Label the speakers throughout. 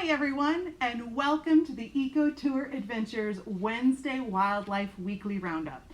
Speaker 1: everyone, and welcome to the Eco Tour Adventures Wednesday Wildlife Weekly Roundup.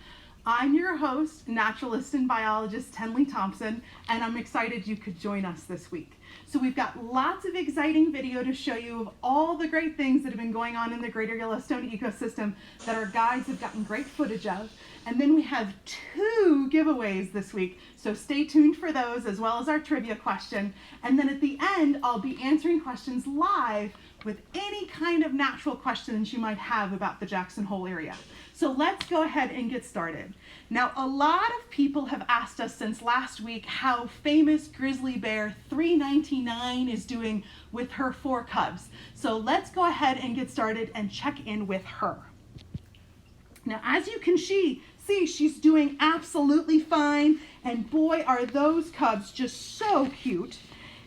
Speaker 1: I'm your host, naturalist and biologist Tenley Thompson, and I'm excited you could join us this week. So we've got lots of exciting video to show you of all the great things that have been going on in the greater Yellowstone ecosystem that our guides have gotten great footage of. And then we have 2 giveaways this week, so stay tuned for those as well as our trivia question. And then at the end, I'll be answering questions live with any kind of natural questions you might have about the Jackson Hole area. So let's go ahead and get started. Now, a lot of people have asked us since last week how famous Grizzly Bear 399 is doing with her 4 cubs. So let's go ahead and get started and check in with her. Now, as you can see, she's doing absolutely fine, and boy, are those cubs just so cute.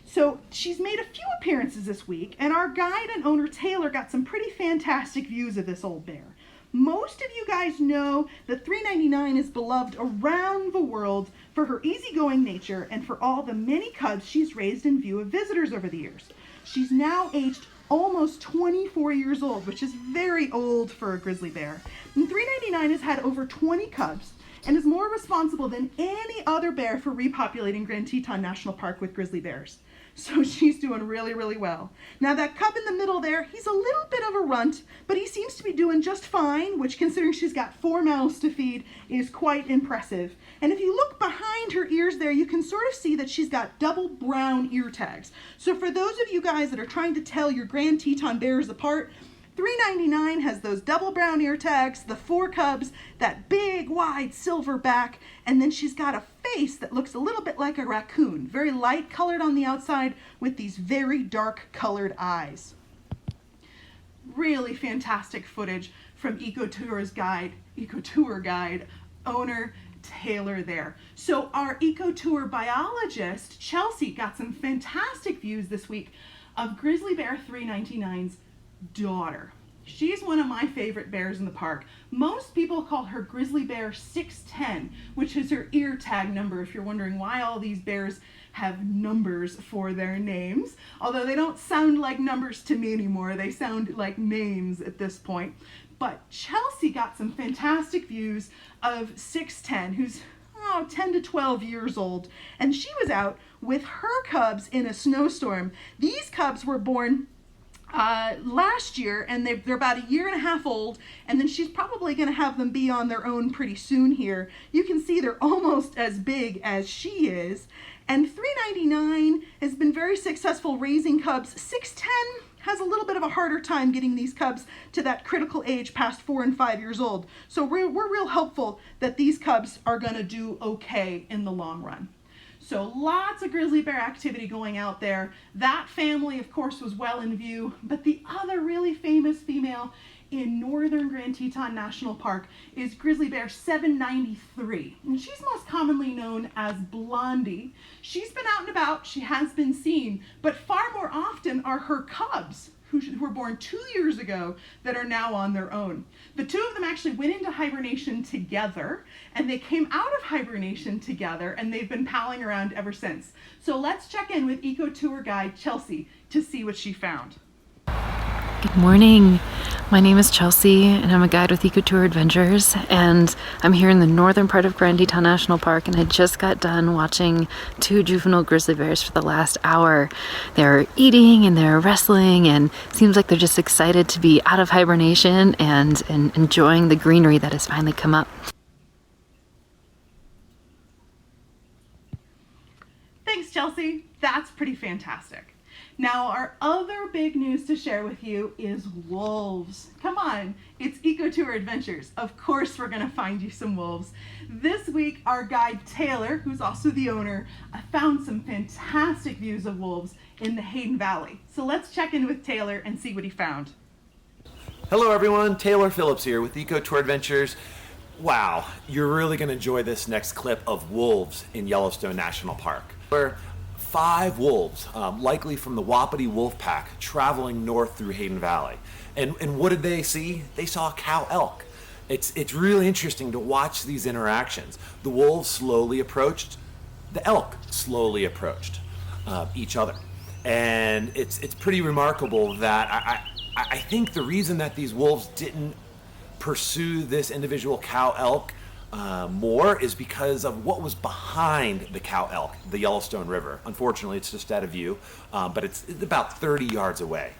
Speaker 1: So she's made a few appearances this week, and our guide and owner Taylor got some pretty fantastic views of this old bear. Most of you guys know that 399 is beloved around the world for her easygoing nature and for all the many cubs she's raised in view of visitors over the years. She's now aged almost 24 years old, which is very old for a grizzly bear. And 399 has had over 20 cubs and is more responsible than any other bear for repopulating Grand Teton National Park with grizzly bears. So she's doing really, really well. Now that cub in the middle there, he's a little bit of a runt, but he seems to be doing just fine, which considering she's got 4 mouths to feed is quite impressive. And if you look behind her ears there, you can sort of see that she's got double brown ear tags. So for those of you guys that are trying to tell your Grand Teton bears apart, 399 has those double brown ear tags, the 4 cubs, that big wide silver back, and then she's got a face that looks a little bit like a raccoon, very light colored on the outside with these very dark colored eyes. Really fantastic footage from Eco Tour guide owner Taylor there. So our Eco Tour biologist Chelsea got some fantastic views this week of Grizzly Bear 399's daughter. She's one of my favorite bears in the park. Most people call her Grizzly Bear 610, which is her ear tag number, if you're wondering why all these bears have numbers for their names. Although they don't sound like numbers to me anymore, they sound like names at this point. But Chelsea got some fantastic views of 610, who's 10 to 12 years old, and she was out with her cubs in a snowstorm. These cubs were born last year, and they're about a year and a half old, and then she's probably going to have them be on their own pretty soon here. You can see they're almost as big as she is, and 399 has been very successful raising cubs. 610 has a little bit of a harder time getting these cubs to that critical age past 4 and 5 years old. So we're real hopeful that these cubs are going to do okay in the long run. So lots of grizzly bear activity going out there. That family, of course, was well in view, but the other really famous female in northern Grand Teton National Park is Grizzly Bear 793. And she's most commonly known as Blondie. She's been out and about, she has been seen, but far more often are her cubs who were born 2 years ago that are now on their own. The 2 of them actually went into hibernation together, and they came out of hibernation together, and they've been palling around ever since. So let's check in with Eco Tour guide Chelsea to see what she found.
Speaker 2: Good morning. My name is Chelsea, and I'm a guide with Eco Tour Adventures, and I'm here in the northern part of Grand Teton National Park, and I just got done watching 2 juvenile grizzly bears for the last hour. They're eating and they're wrestling, and it seems like they're just excited to be out of hibernation and enjoying the greenery that has finally come up.
Speaker 1: Thanks, Chelsea. That's pretty fantastic. Now, our other big news to share with you is wolves. Come on, it's Eco Tour Adventures. Of course we're gonna find you some wolves. This week, our guide Taylor, who's also the owner, found some fantastic views of wolves in the Hayden Valley. So let's check in with Taylor and see what he found.
Speaker 3: Hello everyone, Taylor Phillips here with Eco Tour Adventures. Wow, you're really gonna enjoy this next clip of wolves in Yellowstone National Park. 5 wolves, likely from the Wapiti wolf pack, traveling north through Hayden Valley. And what did they see? They saw a cow elk. It's really interesting to watch these interactions. The wolves slowly approached, the elk slowly approached each other. And it's pretty remarkable that I think the reason that these wolves didn't pursue this individual cow elk more is because of what was behind the cow elk, the Yellowstone River. Unfortunately, it's just out of view, but it's about 30 yards away.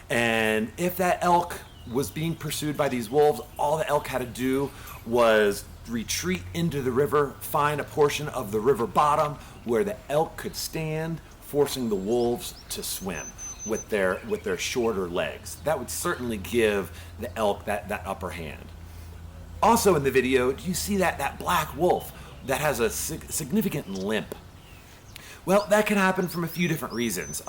Speaker 3: And if that elk was being pursued by these wolves, all the elk had to do was retreat into the river, find a portion of the river bottom where the elk could stand, forcing the wolves to swim with their shorter legs. That would certainly give the elk that upper hand. Also in the video, do you see that black wolf that has a significant limp? Well, that can happen from a few different reasons.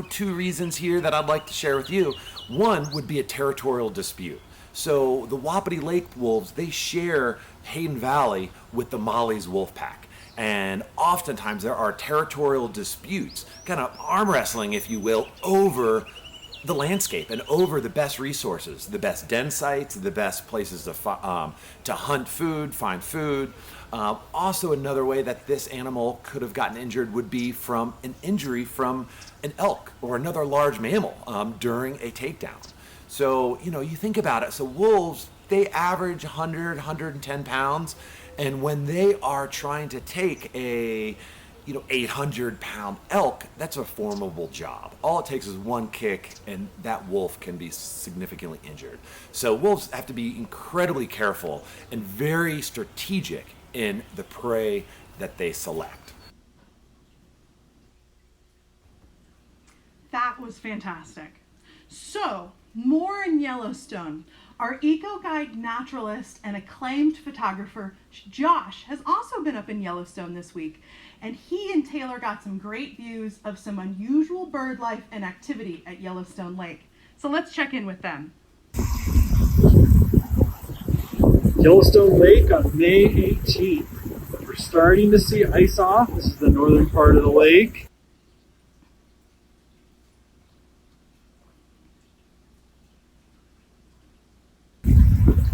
Speaker 3: Two reasons here that I'd like to share with you. One would be a territorial dispute. So the Wapiti Lake wolves, they share Hayden Valley with the Molly's wolf pack. And oftentimes there are territorial disputes, kind of arm wrestling, if you will, over the landscape and over the best resources, the best den sites, the best places to hunt food, find food. Also, another way that this animal could have gotten injured would be from an injury from an elk or another large mammal during a takedown. So, you think about it. So wolves, they average 100, 110 pounds. And when they are trying to take a 800-pound elk, that's a formidable job. All it takes is one kick and that wolf can be significantly injured. So wolves have to be incredibly careful and very strategic in the prey that they select.
Speaker 1: That was fantastic. So, more in Yellowstone. Our eco-guide naturalist and acclaimed photographer Josh has also been up in Yellowstone this week, and he and Taylor got some great views of some unusual bird life and activity at Yellowstone Lake. So let's check in with them.
Speaker 4: Yellowstone Lake on May 18th. We're starting to see ice off. This is the northern part of the lake.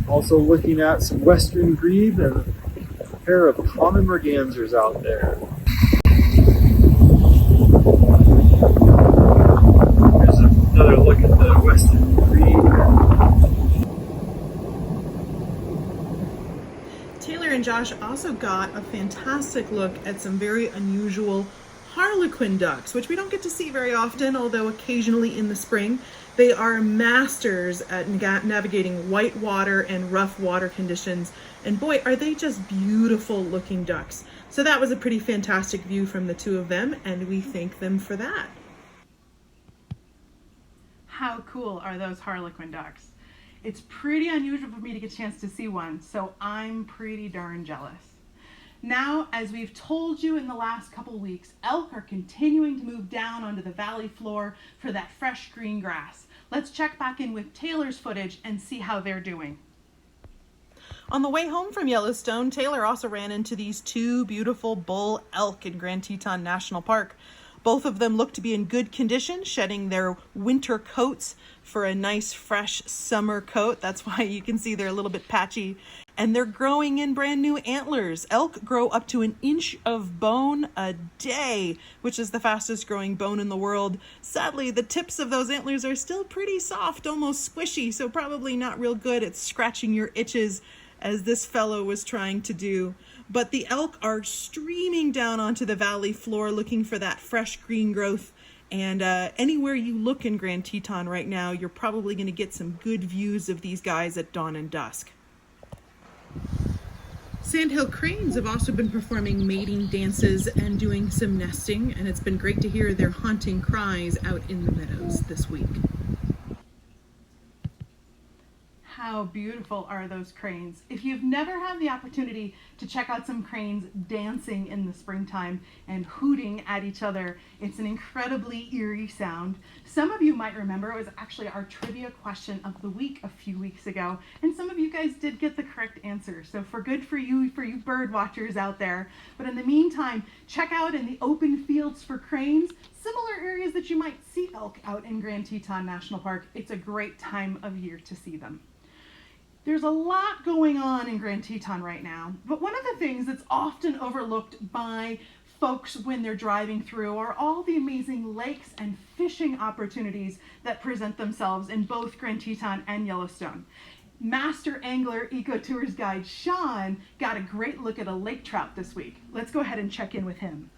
Speaker 4: Also looking at some western grebe and a pair of common mergansers out there. Here's another look at the western grebe.
Speaker 1: Taylor and Josh also got a fantastic look at some very unusual Harlequin ducks, which we don't get to see very often, although occasionally in the spring. They are masters at navigating white water and rough water conditions, and boy, are they just beautiful looking ducks. So that was a pretty fantastic view from the two of them, and we thank them for that. How cool are those Harlequin ducks? It's pretty unusual for me to get a chance to see one, so I'm pretty darn jealous. Now, as we've told you in the last couple weeks, elk are continuing to move down onto the valley floor for that fresh green grass. Let's check back in with Taylor's footage and see how they're doing. On the way home from Yellowstone, Taylor also ran into these two beautiful bull elk in Grand Teton National Park. Both of them look to be in good condition, shedding their winter coats for a nice fresh summer coat. That's why you can see they're a little bit patchy. And they're growing in brand new antlers. Elk grow up to 1 inch of bone a day, which is the fastest growing bone in the world. Sadly, the tips of those antlers are still pretty soft, almost squishy, so probably not real good at scratching your itches as this fellow was trying to do. But the elk are streaming down onto the valley floor looking for that fresh green growth. And anywhere you look in Grand Teton right now, you're probably going to get some good views of these guys at dawn and dusk. Sandhill Cranes have also been performing mating dances and doing some nesting, and it's been great to hear their haunting cries out in the meadows this week. How beautiful are those cranes? If you've never had the opportunity to check out some cranes dancing in the springtime and hooting at each other, it's an incredibly eerie sound. Some of you might remember it was actually our trivia question of the week a few weeks ago, and some of you guys did get the correct answer. So for you bird watchers out there. But in the meantime, check out in the open fields for cranes, similar areas that you might see elk out in Grand Teton National Park. It's a great time of year to see them. There's a lot going on in Grand Teton right now, but one of the things that's often overlooked by folks when they're driving through are all the amazing lakes and fishing opportunities that present themselves in both Grand Teton and Yellowstone. Master Angler Eco-Tours guide Sean got a great look at a lake trout this week. Let's go ahead and check in with him.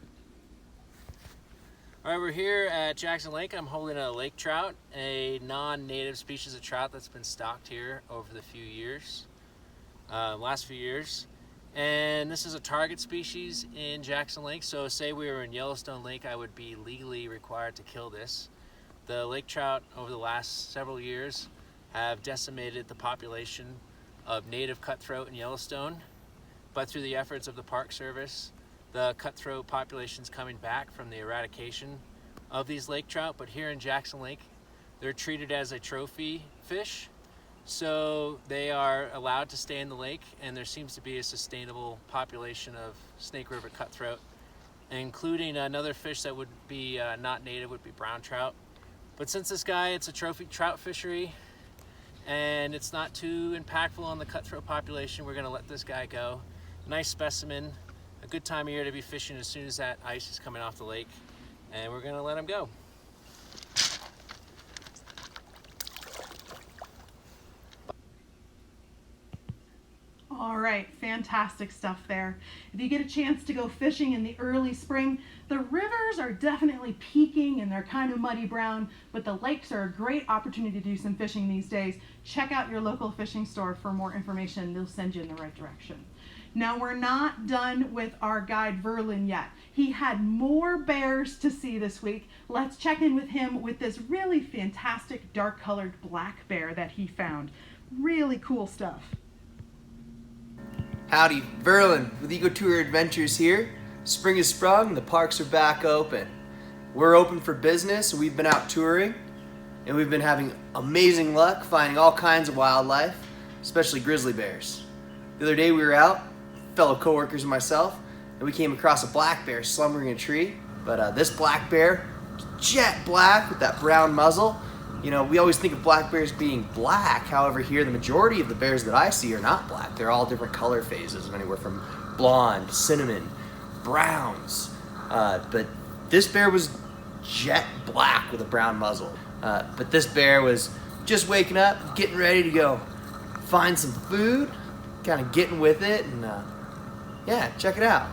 Speaker 5: All right, we're here at Jackson Lake. I'm holding a lake trout, a non-native species of trout that's been stocked here over the last few years. And this is a target species in Jackson Lake. So say we were in Yellowstone Lake, I would be legally required to kill this. The lake trout over the last several years have decimated the population of native cutthroat in Yellowstone. But through the efforts of the Park Service, the cutthroat population's coming back from the eradication of these lake trout. But here in Jackson Lake, they're treated as a trophy fish. So they are allowed to stay in the lake, and there seems to be a sustainable population of Snake River cutthroat, including another fish that would be not native, would be brown trout. But since this guy, it's a trophy trout fishery, and it's not too impactful on the cutthroat population, we're gonna let this guy go. Nice specimen, a good time of year to be fishing as soon as that ice is coming off the lake, and we're gonna let him go.
Speaker 1: All right, fantastic stuff there. If you get a chance to go fishing in the early spring, the rivers are definitely peaking and they're kind of muddy brown, but the lakes are a great opportunity to do some fishing these days. Check out your local fishing store for more information. They'll send you in the right direction. Now, we're not done with our guide Verlin yet. He had more bears to see this week. Let's check in with him with this really fantastic dark colored black bear that he found. Really cool stuff.
Speaker 6: Howdy, Verlin with Eco Tour Adventures here. Spring has sprung, the parks are back open. We're open for business, we've been out touring, and we've been having amazing luck finding all kinds of wildlife, especially grizzly bears. The other day we were out, fellow coworkers and myself, and we came across a black bear slumbering in a tree. But this black bear, jet black with that brown muzzle. You know, we always think of black bears being black. However, here the majority of the bears that I see are not black. They're all different color phases, anywhere from blonde, cinnamon, browns. But this bear was jet black with a brown muzzle. But this bear was just waking up, getting ready to go find some food, kind of getting with it, and yeah, check it out.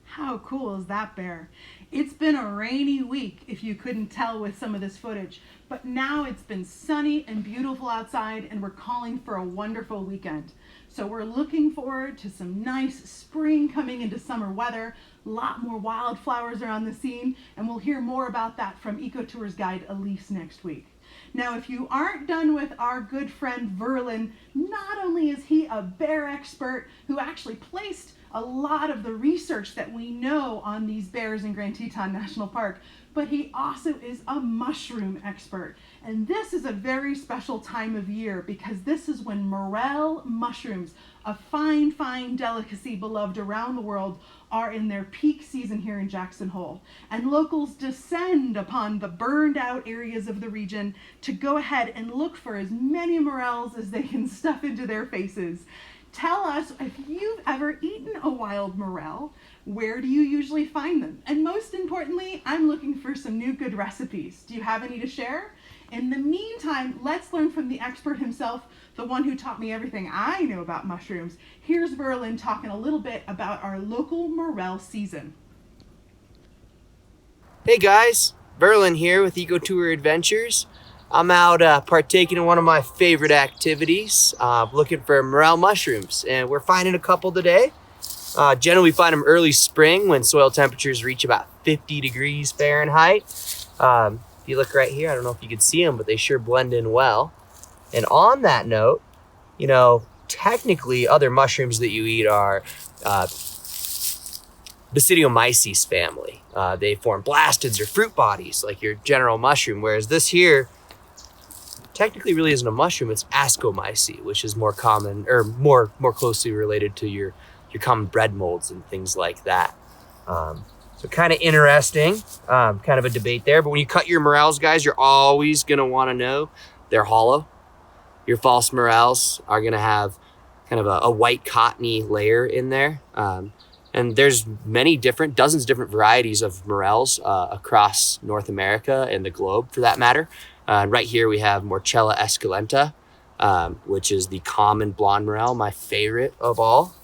Speaker 1: How cool is that bear? It's been a rainy week, if you couldn't tell with some of this footage, but now it's been sunny and beautiful outside, and we're calling for a wonderful weekend. So we're looking forward to some nice spring coming into summer weather. A lot more wildflowers are on the scene, and we'll hear more about that from Eco-Tours guide Elise next week. Now, if you aren't done with our good friend Verlin, not only is he a bear expert who actually placed a lot of the research that we know on these bears in Grand Teton National Park, but he also is a mushroom expert. And this is a very special time of year because this is when morel mushrooms, a fine, fine delicacy beloved around the world, are in their peak season here in Jackson Hole. And locals descend upon the burned out areas of the region to go ahead and look for as many morels as they can stuff into their faces. Tell us if you've ever eaten a wild morel. Where do you usually find them? And most importantly, I'm looking for some new good recipes. Do you have any to share? In the meantime, let's learn from the expert himself, the one who taught me everything I know about mushrooms. Here's Verlin talking a little bit about our local morel season.
Speaker 6: Hey guys, Verlin here with Eco Tour Adventures. I'm out partaking in one of my favorite activities, looking for morel mushrooms, and we're finding a couple today. Generally we find them early spring when soil temperatures reach about 50 degrees Fahrenheit. If you look right here, I don't know if you can see them, but they sure blend in well. And on that note, you know, technically other mushrooms that you eat are Basidiomyces family. They form blastids or fruit bodies like your general mushroom, whereas this here technically really isn't a mushroom, it's Ascomyces, which is more common or more closely related to your common bread molds and things like that. So kind of interesting, kind of a debate there. But when you cut your morels, guys, you're always gonna wanna know they're hollow. Your false morels are gonna have kind of a white cottony layer in there. And there's dozens of different varieties of morels across North America and the globe for that matter. Right here we have Morchella esculenta, which is the common blonde morel, my favorite of all.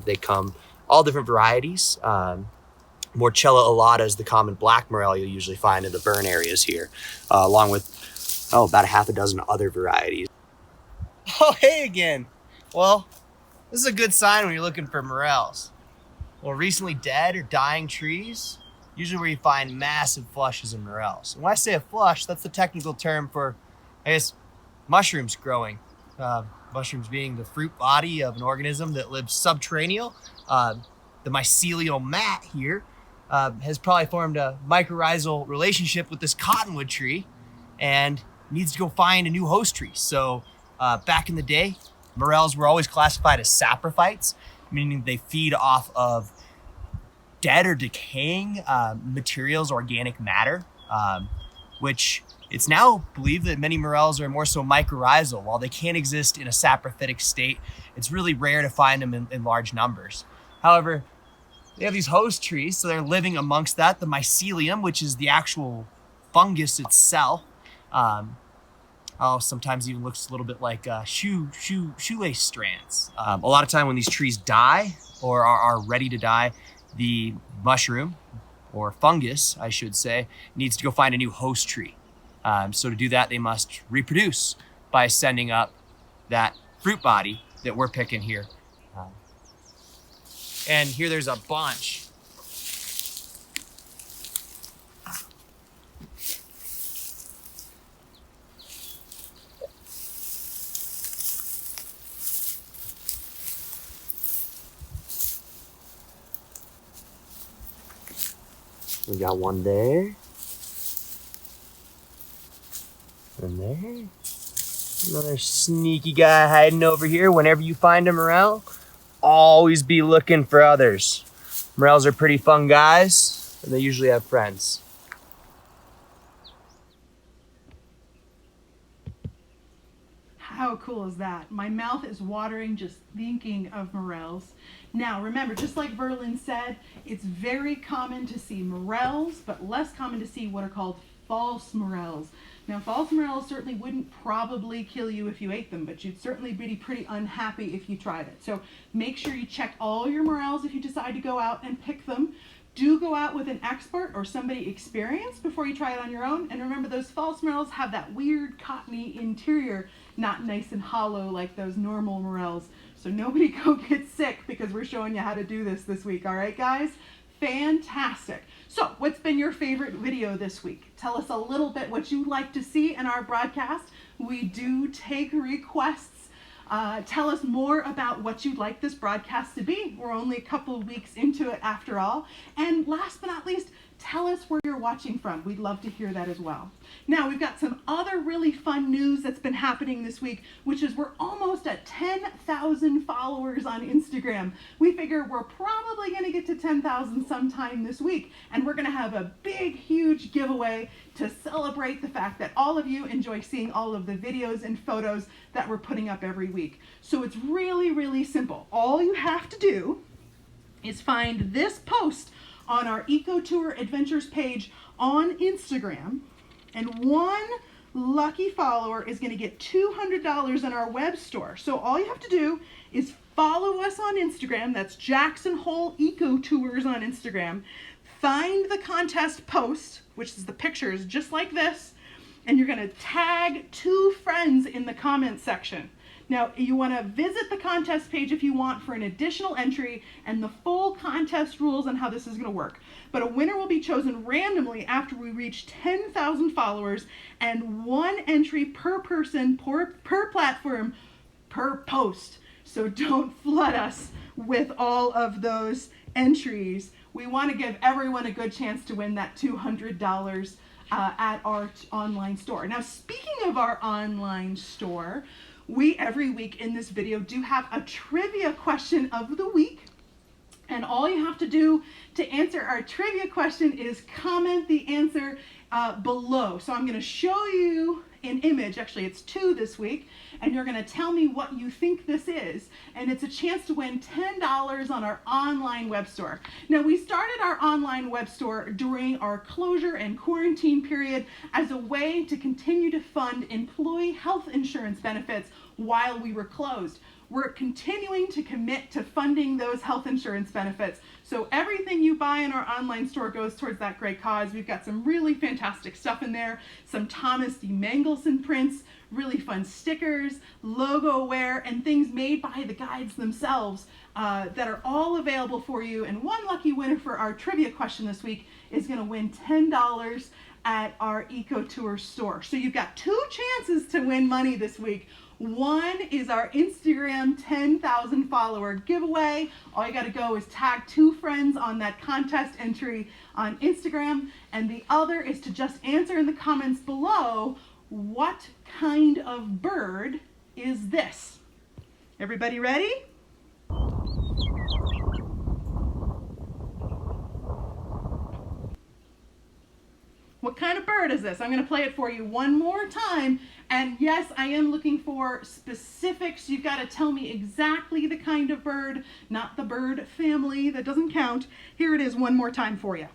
Speaker 6: They come all different varieties. Morchella alata is the common black morel you'll usually find in the burn areas here, along with about a half a dozen other varieties. Oh, hey again. Well, this is a good sign when you're looking for morels. Well, recently dead or dying trees, usually where you find massive flushes of morels. And when I say a flush, that's the technical term for, mushrooms growing. Mushrooms being the fruit body of an organism that lives subterraneal. The mycelial mat here has probably formed a mycorrhizal relationship with this cottonwood tree and needs to go find a new host tree. So back in the day, morels were always classified as saprophytes, meaning they feed off of dead or decaying materials, organic matter, which it's now believed that many morels are more so mycorrhizal. While they can exist in a saprophytic state, it's really rare to find them in large numbers. However, they have these host trees, so they're living amongst that, the mycelium, which is the actual fungus itself. Sometimes even looks a little bit like shoelace strands. A lot of time when these trees die or are ready to die, the mushroom, or fungus, I should say, needs to go find a new host tree. So to do that, they must reproduce by sending up that fruit body that we're picking here. And here there's a bunch. We got one there. And there. Another sneaky guy hiding over here. Whenever you find a morel, always be looking for others. Morels are pretty fun guys, and they usually have friends.
Speaker 1: How cool is that? My mouth is watering just thinking of morels. Now, remember, just like Verlin said, it's very common to see morels, but less common to see what are called false morels. Now, false morels certainly wouldn't probably kill you if you ate them, but you'd certainly be pretty unhappy if you tried it. So make sure you check all your morels if you decide to go out and pick them. Do go out with an expert or somebody experienced before you try it on your own. And remember, those false morels have that weird cottony interior, not nice and hollow like those normal morels. So nobody go get sick because we're showing you how to do this week. All right, guys? Fantastic. So what's been your favorite video this week? Tell us a little bit what you'd like to see in our broadcast. We do take requests. Tell us more about what you'd like this broadcast to be. We're only a couple of weeks into it after all. And last but not least, tell us where you're watching from. We'd love to hear that as well. Now, we've got some other really fun news that's been happening this week, which is we're almost at 10,000 followers on Instagram. We figure we're probably going to get to 10,000 sometime this week, and we're going to have a big, huge giveaway to celebrate the fact that all of you enjoy seeing all of the videos and photos that we're putting up every week. So it's really, really simple. All you have to do is find this post on our Eco Tour Adventures page on Instagram, and one lucky follower is going to get $200 in our web store. So all you have to do is follow us on Instagram. That's Jackson Hole Eco Tours on Instagram. Find the contest post, which is the pictures just like this, and you're going to tag 2 friends in the comment section. Now, you want to visit the contest page if you want for an additional entry and the full contest rules on how this is going to work. But a winner will be chosen randomly after we reach 10,000 followers, and 1 entry per person, per platform, per post. So don't flood us with all of those entries. We want to give everyone a good chance to win that $200 at our online store. Now, speaking of our online store, we every week in this video do have a trivia question of the week, and all you have to do to answer our trivia question is comment the answer below. So I'm going to show you an image, actually it's 2 this week, and you're going to tell me what you think this is, and it's a chance to win $10 on our online web store. Now, we started our online web store during our closure and quarantine period as a way to continue to fund employee health insurance benefits while we were closed. We're continuing to commit to funding those health insurance benefits. So everything you buy in our online store goes towards that great cause. We've got some really fantastic stuff in there, some Thomas D. Mangelson prints, really fun stickers, logo wear, and things made by the guides themselves that are all available for you. And one lucky winner for our trivia question this week is going to win $10 at our Eco Tour store. So you've got 2 chances to win money this week. One is our Instagram 10,000 follower giveaway. All you got to go is tag 2 friends on that contest entry on Instagram. And the other is to just answer in the comments below, what kind of bird is this? Everybody ready? What kind of bird is this? I'm going to play it for you one more time. And yes, I am looking for specifics. You've got to tell me exactly the kind of bird, not the bird family. That doesn't count. Here it is one more time for you.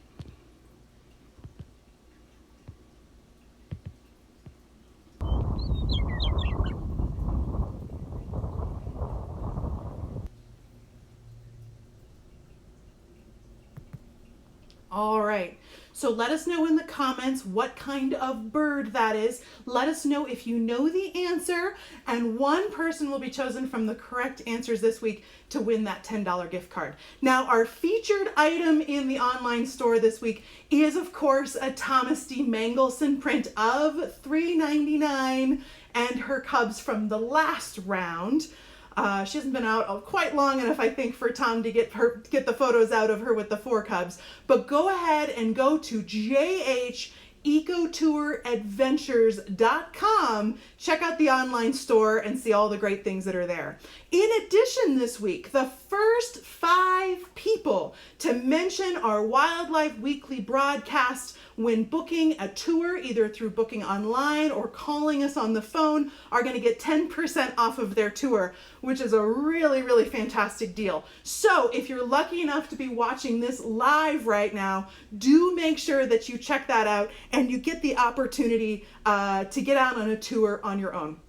Speaker 1: All right. So let us know in the comments what kind of bird that is. Let us know if you know the answer, and one person will be chosen from the correct answers this week to win that $10 gift card. Now, our featured item in the online store this week is, of course, a Thomas D. Mangelson print of $3.99 and her cubs from the last round. She hasn't been out quite long enough, I think, for Tom to get the photos out of her with the 4 cubs. But go ahead and go to ecotouradventures.com. Check out the online store and see all the great things that are there. In addition, this week, the first 5 people to mention our Wildlife Weekly broadcast when booking a tour, either through booking online or calling us on the phone, are going to get 10% off of their tour, which is a really, really fantastic deal. So if you're lucky enough to be watching this live right now, do make sure that you check that out and you get the opportunity to get out on a tour on your own.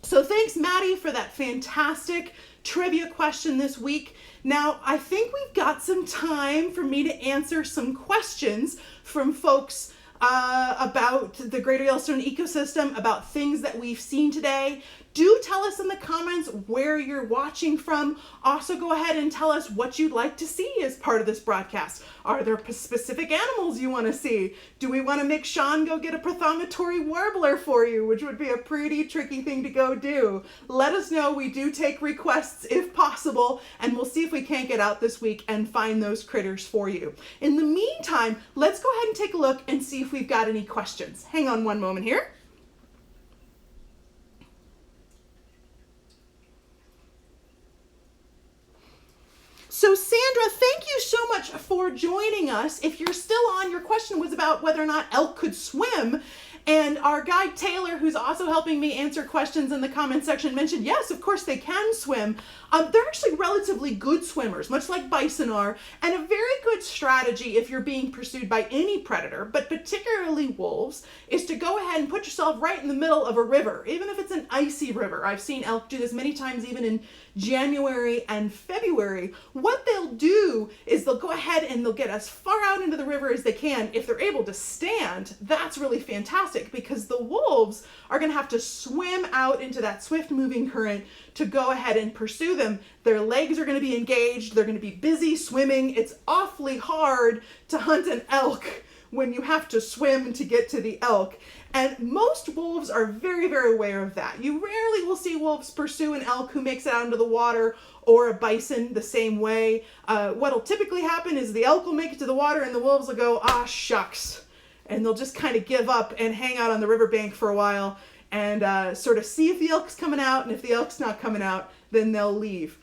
Speaker 1: So thanks, Maddie, for that fantastic trivia question this week. Now, I think we've got some time for me to answer some questions from folks about the Greater Yellowstone ecosystem, about things that we've seen today. Do tell us in the comments where you're watching from. Also, go ahead and tell us what you'd like to see as part of this broadcast. Are there specific animals you want to see? Do we want to make Sean go get a prothomatory warbler for you, which would be a pretty tricky thing to go do? Let us know. We do take requests if possible, and we'll see if we can't get out this week and find those critters for you. In the meantime, let's go ahead and take a look and see if we've got any questions. Hang on one moment here. So Sandra, thank you so much for joining us. If you're still on, your question was about whether or not elk could swim. And our guide Taylor, who's also helping me answer questions in the comment section, mentioned, yes, of course they can swim. They're actually relatively good swimmers, much like bison are, and a very good strategy if you're being pursued by any predator, but particularly wolves, is to go ahead and put yourself right in the middle of a river, even if it's an icy river. I've seen elk do this many times, even in January and February. What they'll do is they'll go ahead and they'll get as far out into the river as they can. If they're able to stand, that's really fantastic, because the wolves are going to have to swim out into that swift moving current to go ahead and pursue them. Their legs are going to be engaged. They're going to be busy swimming. It's awfully hard to hunt an elk when you have to swim to get to the elk. And most wolves are very, very aware of that. You rarely will see wolves pursue an elk who makes it out into the water, or a bison the same way. What'll typically happen is the elk will make it to the water and the wolves will go, ah, shucks. And they'll just kind of give up and hang out on the riverbank for a while and sort of see if the elk's coming out, and if the elk's not coming out, then they'll leave.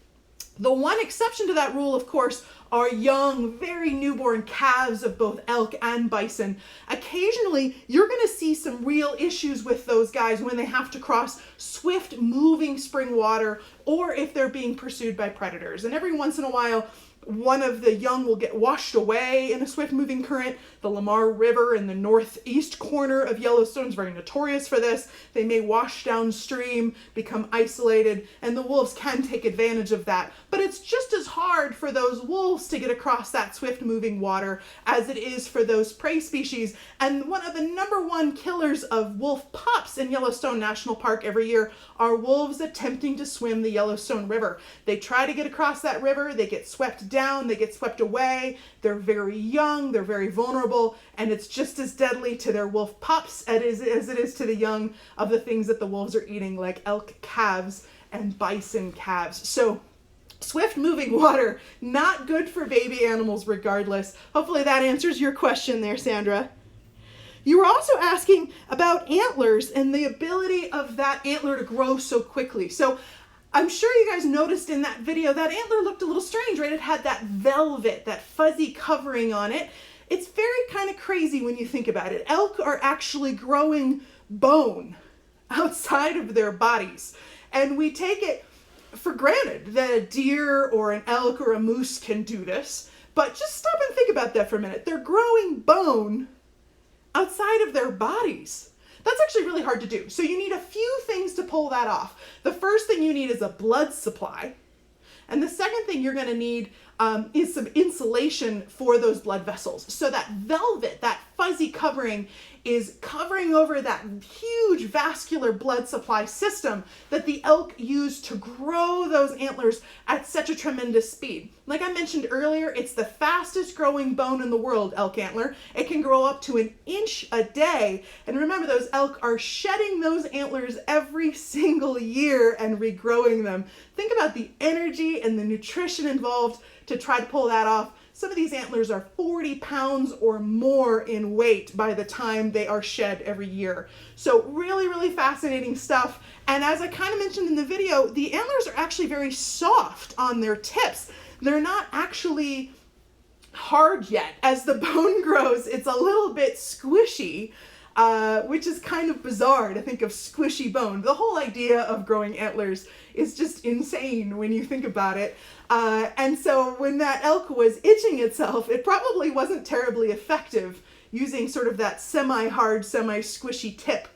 Speaker 1: The one exception to that rule, of course, are young, very newborn calves of both elk and bison. Occasionally, you're going to see some real issues with those guys when they have to cross swift moving spring water or if they're being pursued by predators. And every once in a while, one of the young will get washed away in a swift moving current. The Lamar River in the northeast corner of Yellowstone is very notorious for this. They may wash downstream, become isolated, and the wolves can take advantage of that. But it's just as hard for those wolves to get across that swift moving water as it is for those prey species. And one of the #1 killers of wolf pups in Yellowstone National Park every year are wolves attempting to swim the Yellowstone River. They try to get across that river, they get swept down, they get swept away, they're very young, they're very vulnerable, and it's just as deadly to their wolf pups as it is to the young of the things that the wolves are eating, like elk calves and bison calves. So swift moving water, not good for baby animals regardless. Hopefully that answers your question there, Sandra. You were also asking about antlers and the ability of that antler to grow so quickly. So I'm sure you guys noticed in that video that antler looked a little strange, right? It had that velvet, that fuzzy covering on it. It's very kind of crazy when you think about it. Elk are actually growing bone outside of their bodies. And we take it for granted that a deer or an elk or a moose can do this. But just stop and think about that for a minute. They're growing bone outside of their bodies. That's actually really hard to do. So you need a few things to pull that off. The first thing you need is a blood supply. And the second thing you're going to need is some insulation for those blood vessels. So that velvet, that fuzzy covering, is covering over that huge vascular blood supply system that the elk use to grow those antlers at such a tremendous speed. Like I mentioned earlier, it's the fastest growing bone in the world, elk antler. It can grow up to 1 inch a day. And remember, those elk are shedding those antlers every single year and regrowing them. Think about the energy and the nutrition involved to try to pull that off. Some of these antlers are 40 pounds or more in weight by the time they are shed every year. So really, really fascinating stuff. And as I kind of mentioned in the video, the antlers are actually very soft on their tips. They're not actually hard yet. As the bone grows, it's a little bit squishy, which is kind of bizarre to think of squishy bone. The whole idea of growing antlers is just insane when you think about it. And so when that elk was itching itself, it probably wasn't terribly effective using sort of that semi-hard, semi-squishy tip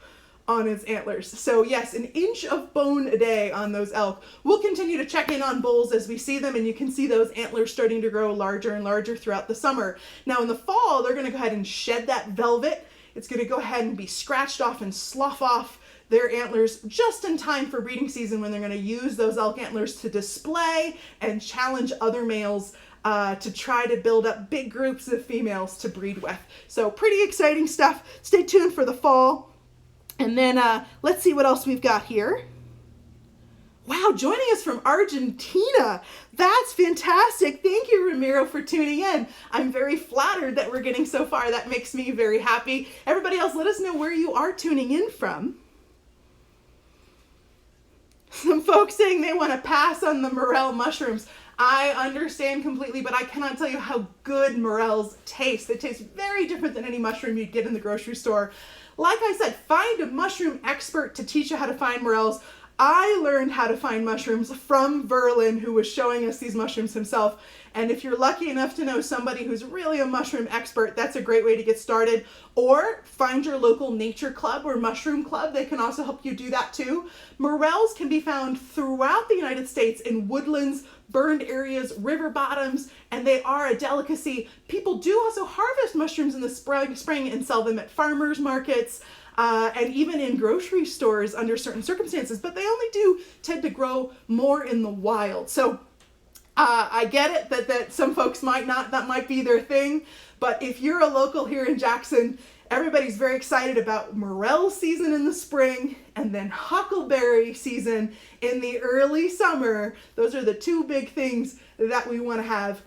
Speaker 1: on its antlers. So yes, 1 inch of bone a day on those elk. We'll continue to check in on bulls as we see them, and you can see those antlers starting to grow larger and larger throughout the summer. Now in the fall, they're going to go ahead and shed that velvet. It's going to go ahead and be scratched off and slough off their antlers just in time for breeding season, when they're going to use those elk antlers to display and challenge other males to try to build up big groups of females to breed with. So pretty exciting stuff. Stay tuned for the fall. And then let's see what else we've got here. Wow, joining us from Argentina. That's fantastic. Thank you, Ramiro, for tuning in. I'm very flattered that we're getting so far. That makes me very happy. Everybody else, let us know where you are tuning in from. Some folks saying they want to pass on the morel mushrooms. I understand completely, but I cannot tell you how good morels taste. They taste very different than any mushroom you'd get in the grocery store. Like I said, find a mushroom expert to teach you how to find morels. I learned how to find mushrooms from Verlin, who was showing us these mushrooms himself. And if you're lucky enough to know somebody who's really a mushroom expert, that's a great way to get started. Or find your local nature club or mushroom club. They can also help you do that too. Morels can be found throughout the United States in woodlands, burned areas, river bottoms, and they are a delicacy. People do also harvest mushrooms in the spring and sell them at farmers markets. And even in grocery stores under certain circumstances, but they only do tend to grow more in the wild. So I get it that some folks might not, that might be their thing, but if you're a local here in Jackson, everybody's very excited about morel season in the spring and then huckleberry season in the early summer. Those are the two big things that we want to have.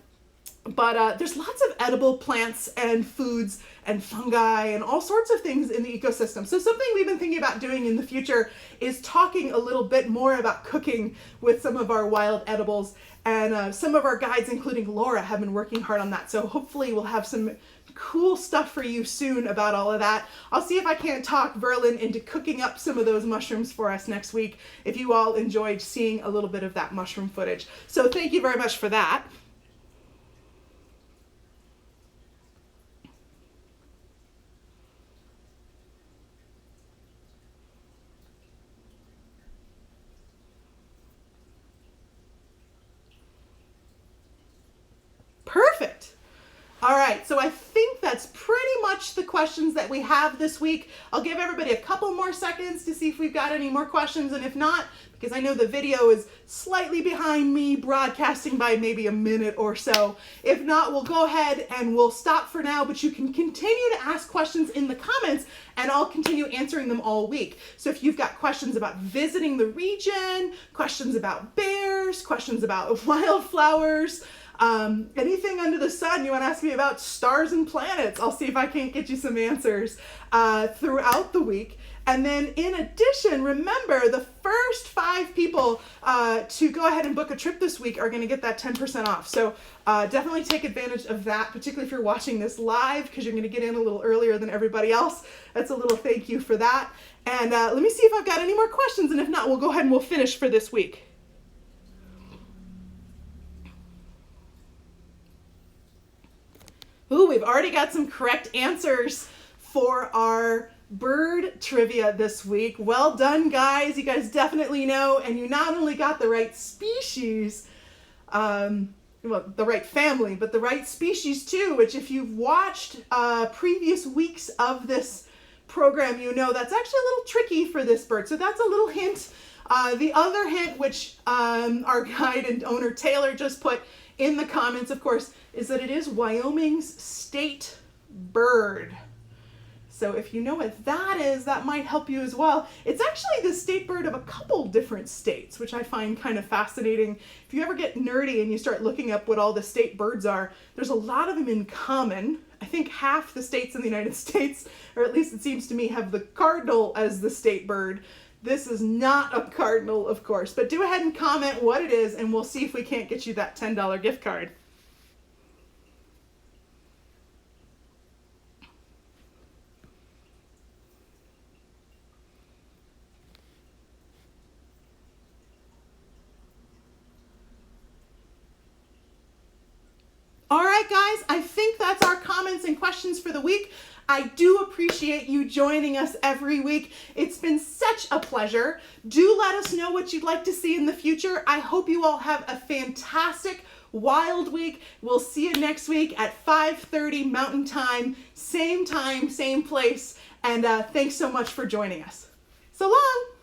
Speaker 1: But there's lots of edible plants and foods and fungi and all sorts of things in the ecosystem. So something we've been thinking about doing in the future is talking a little bit more about cooking with some of our wild edibles. And some of our guides, including Laura, have been working hard on that. So hopefully we'll have some cool stuff for you soon about all of that. I'll see if I can't talk Verlin into cooking up some of those mushrooms for us next week, if you all enjoyed seeing a little bit of that mushroom footage. So thank you very much for that. Perfect. All right, so I think that's pretty much the questions that we have this week. I'll give everybody a couple more seconds to see if we've got any more questions, and if not, because I know the video is slightly behind me broadcasting by maybe a minute or so. If not, we'll go ahead and we'll stop for now, but you can continue to ask questions in the comments and I'll continue answering them all week. So if you've got questions about visiting the region, questions about bears, questions about wildflowers, anything under the sun you want to ask me about stars and planets, I'll see if I can't get you some answers throughout the week. And then in addition, remember the first 5 people to go ahead and book a trip this week are going to get that 10% off. So definitely take advantage of that, particularly if you're watching this live, because you're going to get in a little earlier than everybody else. That's a little thank you for that. And let me see if I've got any more questions, and if not, we'll go ahead and we'll finish for this week. Ooh, we've already got some correct answers for our bird trivia this week. Well done, guys. You guys definitely know, and you not only got the right species, well, the right family, but the right species too, which if you've watched previous weeks of this program, you know that's actually a little tricky for this bird. So that's a little hint. The other hint, which our guide and owner Taylor just put in the comments, of course, is that it is Wyoming's state bird. So if you know what that is, that might help you as well. It's actually the state bird of a couple different states, which I find kind of fascinating. If you ever get nerdy and you start looking up what all the state birds are, there's a lot of them in common. I think half the states in the United States, or at least it seems to me, have the cardinal as the state bird. This is not a cardinal, of course, but do ahead and comment what it is, and we'll see if we can't get you that $10 gift card. All right, guys, I think that's our comments and questions for the week. I do appreciate you joining us every week. It's been such a pleasure. Do let us know what you'd like to see in the future. I hope you all have a fantastic wild week. We'll see you next week at 5:30 Mountain Time, same place. And thanks so much for joining us. So long.